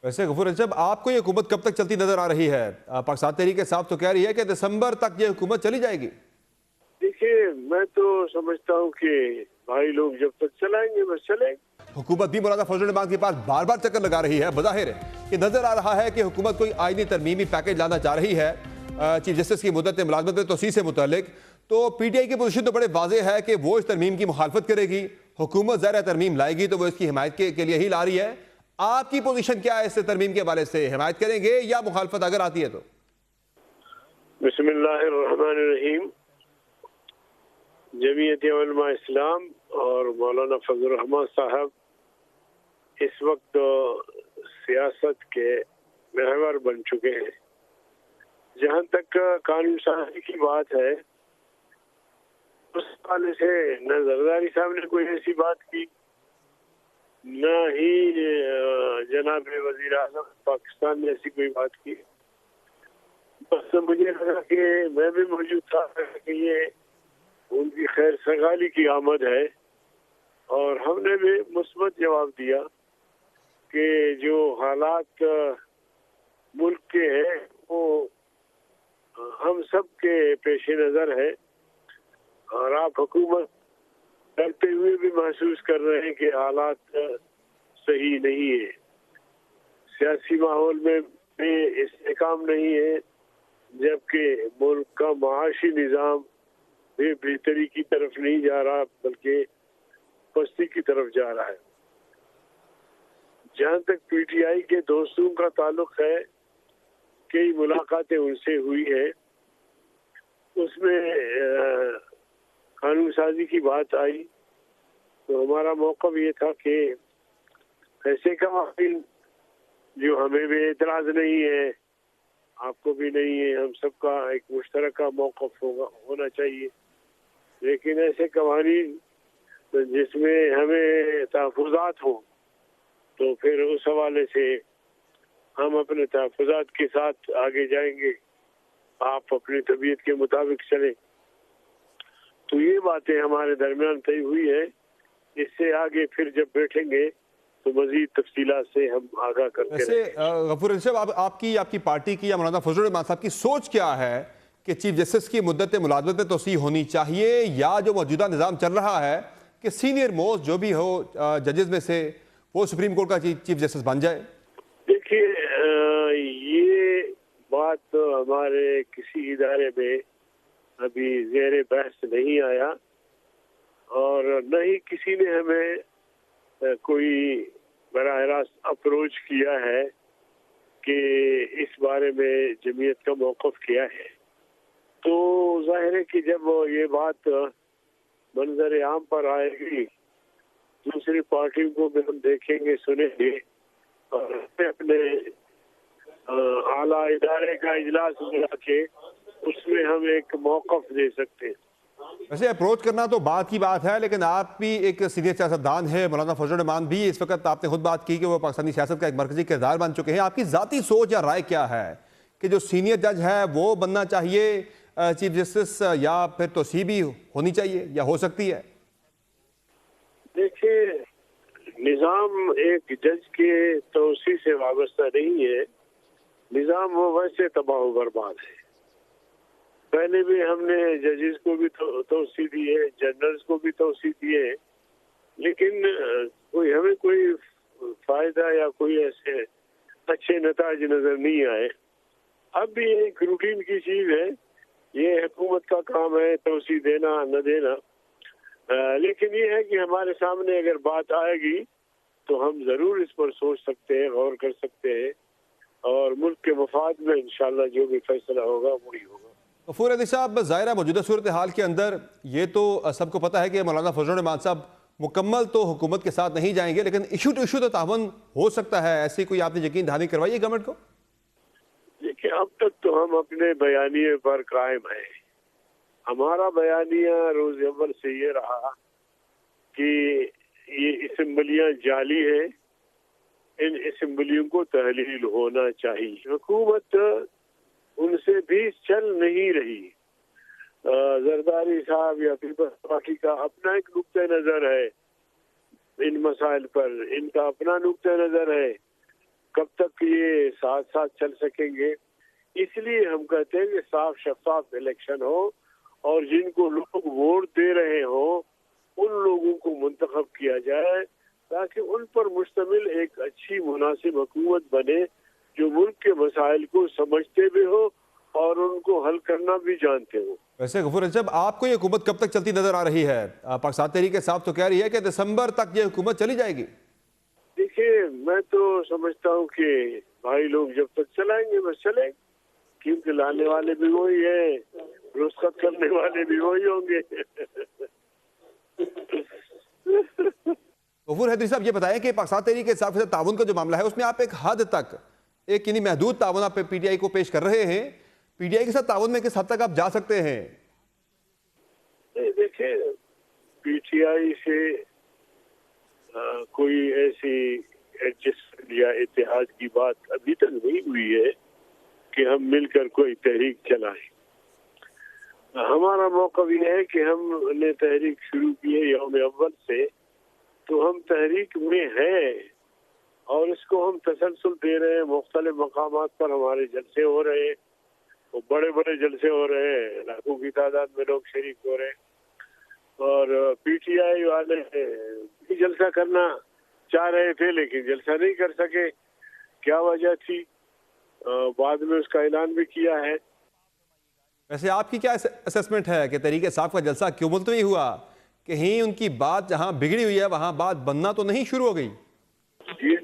वैसे गफूर साहब, आपको ये हुकूमत कब तक चलती नजर आ रही है? पाकिस्तान तहरीक साहब तो कह रही है कि दिसंबर तक ये हुकूमत चली जाएगी। देखिए, मैं तो समझता हूँ कि भाई लोग जब तक चलाएंगे बस चलेंगे। हुकूमत भी मौलाना फजल रहमान के पास बार बार चक्कर लगा रही है। बज़ाहिर कि नजर आ रहा है कि हुकूमत कोई आईनी तरमीमी पैकेज लाना चाह रही है चीफ जस्टिस की मुद्दत मुलाजमत में तोसी से मुतल्लिक। तो PTI की पोजीशन तो बड़े वाज़ेह है कि वो इस तरमीम की मुखालफत करेगी। हुकूमत ज़रा तरमीम लाएगी तो वो इसकी हिमायत के लिए ही ला रही है। आपकी पोजीशन क्या है इस तरमीम के हवाले से? हिमायत करेंगे या मुखालफत अगर आती है तो? बिस्मिल्लाहिर्रहमानिर्रहीम। जमीयत उलमा इस्लाम और मौलाना फजल रहमान साहब इस वक्त सियासत के महवर बन चुके हैं। जहाँ तक कानून साजी की बात है, उस हवाले से न जरदारी साहब ने कोई ऐसी बात की, न ही जनाब वजीर आज़म पाकिस्तान ने ऐसी कोई बात की। बस मुझे लगा कि मैं भी मौजूद था कि ये उनकी खैर सगाली की आमद है, और हमने भी मुस्बत जवाब दिया कि जो हालात मुल्क के हैं वो हम सब के पेश नज़र है, और आप हुकूमत करते हुए भी महसूस कर रहे हैं कि हालात सही नहीं है। सियासी माहौल में भी इस्तेकाम नहीं है, जबकि मुल्क का माशी निज़ाम भी बेहतरी की तरफ नहीं जा रहा बल्कि पस्ती की तरफ जा रहा है। जहाँ तक PTI के दोस्तों का ताल्लुक है, कई मुलाकातें उनसे हुई है, उसमें कानून साजी की बात आई तो हमारा मौक़िफ़ ये था कि ऐसे कवानीन जो हमें भी एतराज़ नहीं है, आपको भी नहीं है, हम सबका एक मुश्तरका मौक़िफ़ होना चाहिए, लेकिन ऐसे कवानीन जिसमें हमें तहफ़्फ़ुज़ात हो तो फिर उस हवाले से हम अपने तहफ़्फ़ुज़ात के साथ आगे जाएंगे, आप अपनी तबीयत के मुताबिक चलें। तो ये बातें हमारे दरमियान तय हुई है। इससे आगे फिर जब बैठेंगे तो मज़ीद तफसीलात से हम आगाह करते वैसे रहेंगे। गफूर साहब, आपकी पार्टी की या मौलाना फजल रहमान साहब की सोच क्या है कि चीफ जस्टिस की मुद्दत मुलाजमत में तोसी होनी चाहिए, या जो मौजूदा निज़ाम चल रहा है कि सीनियर मोस्ट जो भी हो जजेस में से वो सुप्रीम कोर्ट का चीफ जस्टिस बन जाए? देखिए, ये बात तो हमारे किसी इदारे में अभी ज़ेरे बहस नहीं आया, और न ही किसी ने हमें कोई बराह रास्त अप्रोच किया है कि इस बारे में जमीयत का मौक़िफ़ क्या है। तो ज़ाहिर है कि जब ये बात मंजर आम पर आएगी, दूसरी पार्टियों को भी हम देखेंगे, सुनेंगे, और अपने आला इदारे का इजलास बुला के उसमें हम एक मौक़िफ़ दे सकते हैं। वैसे अप्रोच करना तो बात की बात है, लेकिन आप भी एक सीनियर सियासतदान है, मौलाना फजल रहमान भी, इस वक्त आपने खुद बात की कि वो पाकिस्तानी सियासत का एक मरकजी किरदार बन चुके हैं। आपकी ज़ाती सोच या राय क्या है कि जो सीनियर जज है वो बनना चाहिए चीफ जस्टिस, या फिर तोसी भी होनी चाहिए या हो सकती है? देखिए, निज़ाम एक जज के तोसी से वाबस्ता नहीं है, निज़ाम वो वैसे तबाह बर्बाद है। पहले भी हमने जजेस को भी तोसी दी है, जनरल्स को भी तोसी दी है, लेकिन हमें कोई फायदा या कोई ऐसे अच्छे नताज नजर नहीं आए। अब भी एक रूटीन की चीज है, ये हुकूमत का काम है तोसी देना न देना, लेकिन ये है कि हमारे सामने अगर बात आएगी तो हम जरूर इस पर सोच सकते हैं, गौर कर सकते हैं, और मुल्क के मफाद में इंशाल्लाह जो भी फैसला होगा वही होगा। गफूर अली साहब, ज़ाहिर मौजूदा सूरत हाल के अंदर ये तो सबको पता है कि मौलाना फजल रहमान साहब मुकम्मल तो हुकूमत के साथ नहीं जाएंगे, लेकिन इशू टू इशू तो तावन हो सकता है। ऐसी कोई आपने यकीन दहानी करवाई है गवर्नमेंट को? देखिए, अब तक तो हम अपने बयानिए पर कायम है। हमारा बयानिया रोज अव्वल से ये रहा कि ये असम्बलियां जाली है, इन असम्बलियों को तहलील होना चाहिए। हुकूमत उनसे भी चल नहीं रही। जरदारी साहब या पीपल्स पार्टी का अपना एक नुक्ता नजर है इन मसाइल पर, इनका अपना नुक्ता नजर है, کب تک یہ ساتھ ساتھ چل سکیں گے. اس لیے ہم کہتے ہیں کہ صاف شفاف الیکشن ہو اور جن کو لوگ ووٹ دے رہے ہوں ان لوگوں کو منتخب کیا جائے تاکہ ان پر مشتمل ایک اچھی مناسب حکومت بنے جو ملک کے مسائل کو سمجھتے بھی ہو اور ان کو حل کرنا بھی جانتے ہوں. ویسے غفور جب آپ کو یہ حکومت کب تک چلتی نظر آ رہی ہے؟ پاکستان تحریک انصاف تو کہہ رہی ہے کہ دسمبر تک یہ حکومت چلی جائے گی. دیکھیے میں تو سمجھتا ہوں کہ بھائی لوگ جب تک چلائیں گے بس چلیں، کیونکہ لانے والے بھی وہی ہیں، رخصت کرنے والے بھی وہی ہوں گے. غفور حیدری صاحب یہ بتائیں کہ پاکستان تحریک انصاف کے ساتھ تعاون کا جو معاملہ ہے اس میں آپ ایک حد تک ایک یعنی محدود تعاون آپ پی ٹی آئی کو پیش کر رہے ہیں. پی ٹی آئی کے ساتھ تعاون میں کس حد تک آپ جا سکتے ہیں؟ دیکھیں پی ٹی آئی سے کوئی ایسی ایڈجسٹمنٹ یا اتحاد کی بات ابھی تک نہیں ہوئی ہے کہ ہم مل کر کوئی تحریک چلائیں. ہمارا موقف یہ ہے کہ ہم نے تحریک شروع کی ہے یوم اول سے، تو ہم تحریک میں ہیں اور اس کو ہم تسلسل دے رہے ہیں. مختلف مقامات پر ہمارے جلسے ہو رہے ہیں، وہ بڑے بڑے جلسے ہو رہے ہیں، لاکھوں کی تعداد میں لوگ شریک ہو رہے ہیں. اور پی ٹی آئی والے بھی جلسہ کرنا چاہ رہے تھے لیکن جلسہ نہیں کر سکے. کیا وجہ تھی بعد میں اس کا اعلان بھی کیا ہے. ویسے آپ کی کیا اسیسمنٹ ہے کہ تحریک انصاف کا جلسہ کیوں ملتوی ہوا؟ کہیں ان کی بات جہاں بگڑی ہوئی ہے وہاں بات بننا تو نہیں شروع ہو گئی؟ یہ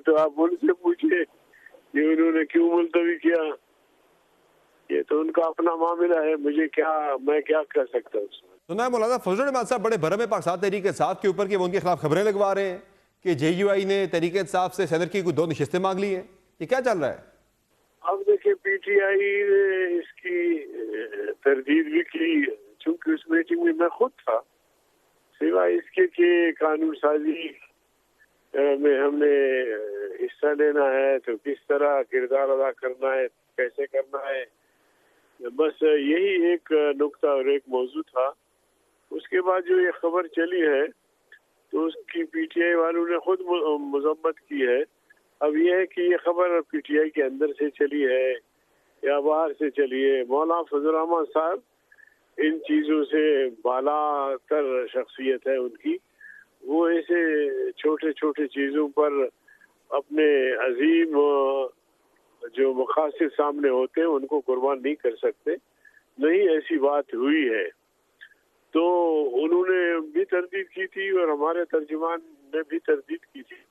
تو آپ ان سے پوچھیں کہ انہوں نے کیوں ملتوی کیا. یہ تو ان کا اپنا معاملہ ہے، میں کیا کر سکتا ہوں اس میں. سنا ہے مولانا فضل الرحمان صاحب بڑے برہم ہیں پاکستان تحریک انصاف کے اوپر کہ وہ ان کے خلاف خبریں لگوا رہے ہیں کہ جے یو آئی نے تحریک انصاف سے صدر کی کوئی 2 نشستیں مانگ لی ہیں. یہ کیا چل رہا ہے؟ اب دیکھیں پی ٹی آئی نے اس کی تردید بھی کی چونکہ اس میٹنگ میں میں خود تھا. سوائے اس کے کہ قانون سازی میں ہم نے حصہ لینا ہے تو کس طرح کردار ادا کرنا ہے، کیسے کرنا ہے، بس یہی ایک نقطہ اور ایک موضوع تھا. اس کے بعد جو یہ خبر چلی ہے تو اس کی پی ٹی آئی والوں نے خود مذمت کی ہے. اب یہ ہے کہ یہ خبر پی ٹی آئی کے اندر سے چلی ہے یا باہر سے چلی ہے. مولانا فضل الرحمان صاحب ان چیزوں سے بالا تر شخصیت ہے ان کی. وہ ایسے چھوٹے چھوٹے چیزوں پر اپنے عظیم جو مقاصد سامنے ہوتے ہیں ان کو قربان نہیں کر سکتے. نہیں ایسی بات ہوئی ہے. تو انہوں نے بھی تردید کی تھی اور ہمارے ترجمان نے بھی تردید کی تھی.